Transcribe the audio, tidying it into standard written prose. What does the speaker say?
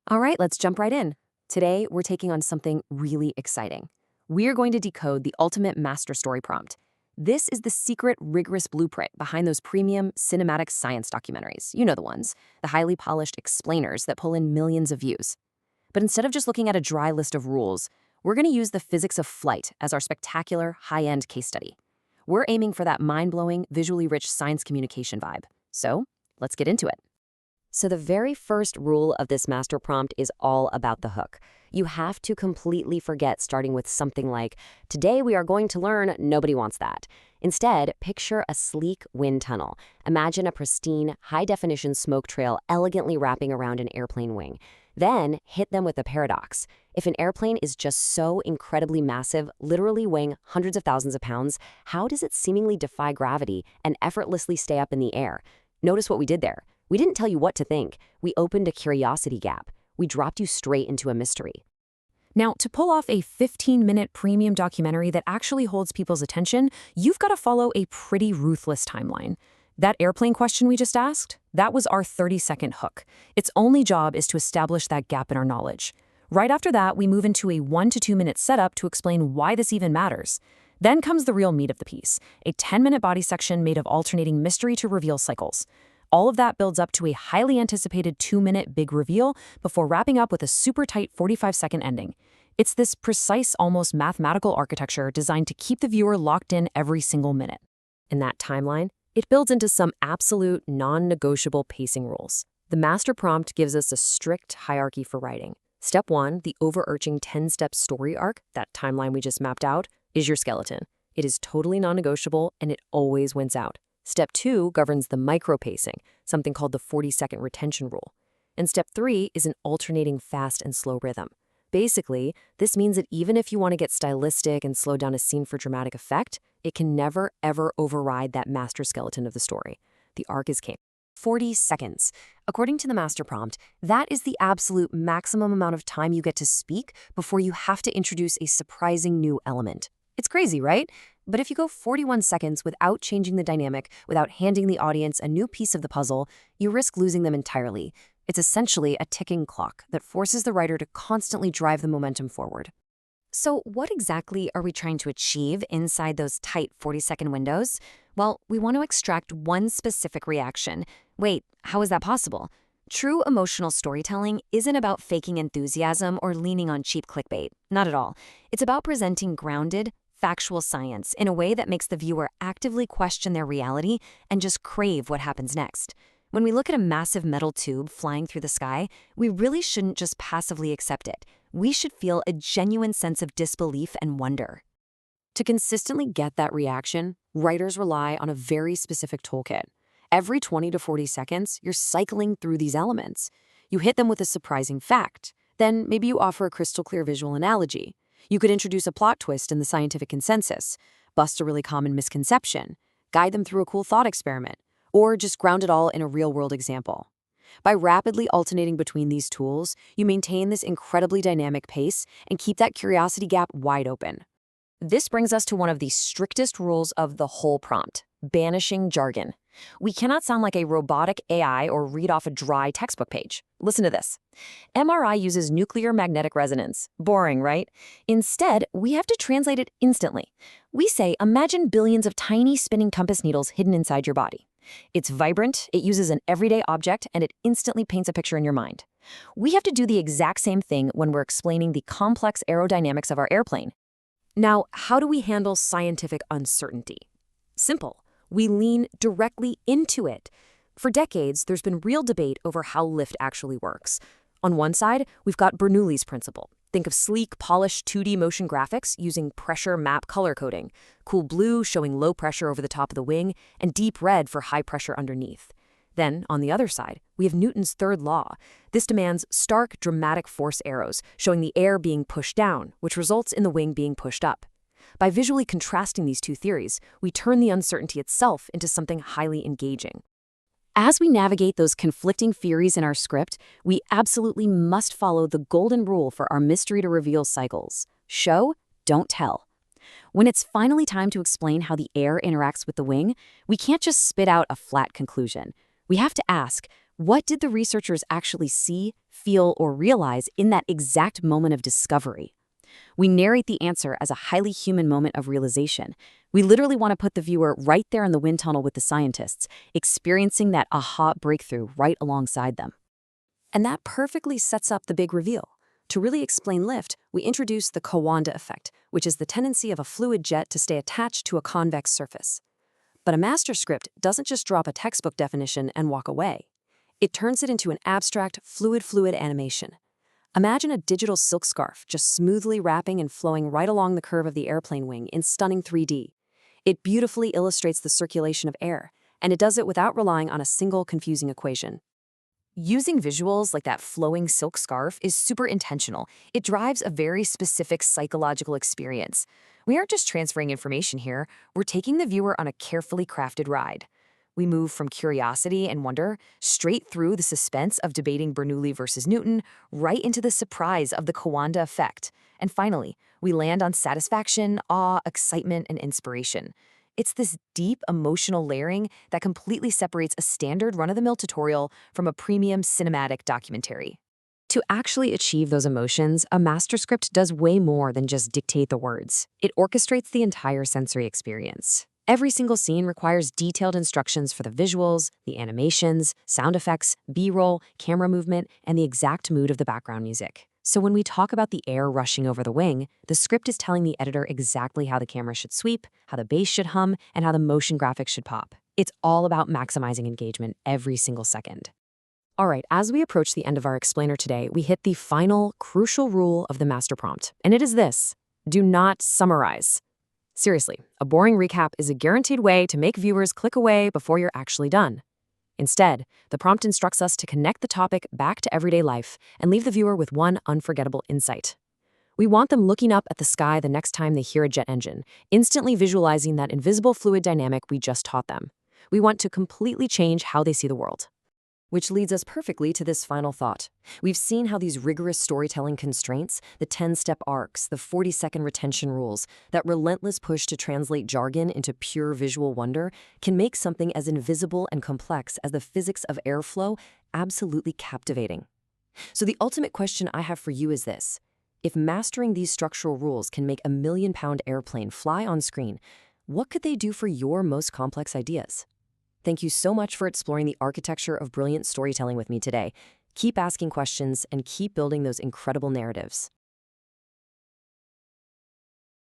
All right, let's jump right in. Today, we're taking on something really exciting. We're going to decode the ultimate master story prompt. This is the secret, rigorous blueprint behind those premium cinematic science documentaries. You know the ones, the highly polished explainers that pull in millions of views. But instead of just looking at a dry list of rules, we're going to use the physics of flight as our spectacular, high-end case study. We're aiming for that mind-blowing, visually rich science communication vibe. So, let's get into it. So the very first rule of this master prompt is all about the hook. You have to completely forget starting with something like, "Today we are going to learn," nobody wants that. Instead, picture a sleek wind tunnel. Imagine a pristine, high-definition smoke trail elegantly wrapping around an airplane wing. Then hit them with a paradox. If an airplane is just so incredibly massive, literally weighing hundreds of thousands of pounds, how does it seemingly defy gravity and effortlessly stay up in the air? Notice what we did there. We didn't tell you what to think. We opened a curiosity gap. We dropped you straight into a mystery. Now, to pull off a 15-minute premium documentary that actually holds people's attention, you've got to follow a pretty ruthless timeline. That airplane question we just asked, that was our 30-second hook. Its only job is to establish that gap in our knowledge. Right after that, we move into a 1 to 2 minute setup to explain why this even matters. Then comes the real meat of the piece, a 10-minute body section made of alternating mystery to reveal cycles. All of that builds up to a highly anticipated 2-minute big reveal before wrapping up with a super tight 45-second ending. It's this precise, almost mathematical architecture designed to keep the viewer locked in every single minute. In that timeline, it builds into some absolute non-negotiable pacing rules. The master prompt gives us a strict hierarchy for writing. Step 1, the overarching 10-step story arc, that timeline we just mapped out, is your skeleton. It is totally non-negotiable and it always wins out. Step 2 governs the micro-pacing, something called the 40-second retention rule. And Step 3 is an alternating fast and slow rhythm. Basically, this means that even if you want to get stylistic and slow down a scene for dramatic effect, it can never, ever override that master skeleton of the story. The arc is king. 40 seconds. According to the master prompt, that is the absolute maximum amount of time you get to speak before you have to introduce a surprising new element. It's crazy, right? But if you go 41 seconds without changing the dynamic, without handing the audience a new piece of the puzzle, you risk losing them entirely. It's essentially a ticking clock that forces the writer to constantly drive the momentum forward. So what exactly are we trying to achieve inside those tight 40-second windows? Well, we want to extract one specific reaction. Wait, how is that possible? True emotional storytelling isn't about faking enthusiasm or leaning on cheap clickbait. Not at all. It's about presenting grounded, factual science in a way that makes the viewer actively question their reality and just crave what happens next. When we look at a massive metal tube flying through the sky, we really shouldn't just passively accept it. We should feel a genuine sense of disbelief and wonder. To consistently get that reaction, writers rely on a very specific toolkit. Every 20 to 40 seconds, you're cycling through these elements. You hit them with a surprising fact. Then maybe you offer a crystal clear visual analogy. You could introduce a plot twist in the scientific consensus, bust a really common misconception, guide them through a cool thought experiment, or just ground it all in a real-world example. By rapidly alternating between these tools, you maintain this incredibly dynamic pace and keep that curiosity gap wide open. This brings us to one of the strictest rules of the whole prompt: banishing jargon. We cannot sound like a robotic AI or read off a dry textbook page. Listen to this. MRI uses nuclear magnetic resonance. Boring, right? Instead, we have to translate it instantly. We say, imagine billions of tiny spinning compass needles hidden inside your body. It's vibrant, it uses an everyday object, and it instantly paints a picture in your mind. We have to do the exact same thing when we're explaining the complex aerodynamics of our airplane. Now, how do we handle scientific uncertainty? Simple. We lean directly into it. For decades, there's been real debate over how lift actually works. On one side, we've got Bernoulli's principle. Think of sleek, polished 2D motion graphics using pressure map color coding, cool blue showing low pressure over the top of the wing, and deep red for high pressure underneath. Then, on the other side, we have Newton's third law. This demands stark, dramatic force arrows, showing the air being pushed down, which results in the wing being pushed up. By visually contrasting these two theories, we turn the uncertainty itself into something highly engaging. As we navigate those conflicting theories in our script, we absolutely must follow the golden rule for our mystery to reveal cycles: show, don't tell. When it's finally time to explain how the air interacts with the wing, we can't just spit out a flat conclusion. We have to ask, What did the researchers actually see, feel, or realize in that exact moment of discovery? We narrate the answer as a highly human moment of realization. We literally want to put the viewer right there in the wind tunnel with the scientists, experiencing that aha breakthrough right alongside them. And that perfectly sets up the big reveal. To really explain lift, we introduce the Coanda effect, which is the tendency of a fluid jet to stay attached to a convex surface. But a master script doesn't just drop a textbook definition and walk away. It turns it into an abstract, fluid animation. Imagine a digital silk scarf just smoothly wrapping and flowing right along the curve of the airplane wing in stunning 3D. It beautifully illustrates the circulation of air, and it does it without relying on a single confusing equation. Using visuals like that flowing silk scarf is super intentional. It drives a very specific psychological experience. We aren't just transferring information here, we're taking the viewer on a carefully crafted ride. We move from curiosity and wonder straight through the suspense of debating Bernoulli versus Newton, right into the surprise of the Coanda effect. And finally, we land on satisfaction, awe, excitement, and inspiration. It's this deep emotional layering that completely separates a standard run-of-the-mill tutorial from a premium cinematic documentary. To actually achieve those emotions, a master script does way more than just dictate the words. It orchestrates the entire sensory experience. Every single scene requires detailed instructions for the visuals, the animations, sound effects, B-roll, camera movement, and the exact mood of the background music. So when we talk about the air rushing over the wing, the script is telling the editor exactly how the camera should sweep, how the bass should hum, and how the motion graphics should pop. It's all about maximizing engagement every single second. All right, as we approach the end of our explainer today, we hit the final, crucial rule of the master prompt, and it is this: do not summarize. Seriously, a boring recap is a guaranteed way to make viewers click away before you're actually done. Instead, the prompt instructs us to connect the topic back to everyday life and leave the viewer with one unforgettable insight. We want them looking up at the sky the next time they hear a jet engine, instantly visualizing that invisible fluid dynamic we just taught them. We want to completely change how they see the world. Which leads us perfectly to this final thought. We've seen how these rigorous storytelling constraints, the 10-step arcs, the 40-second retention rules, that relentless push to translate jargon into pure visual wonder can make something as invisible and complex as the physics of airflow absolutely captivating. So the ultimate question I have for you is this: if mastering these structural rules can make a million-pound airplane fly on screen, what could they do for your most complex ideas? Thank you so much for exploring the architecture of brilliant storytelling with me today. Keep asking questions and keep building those incredible narratives.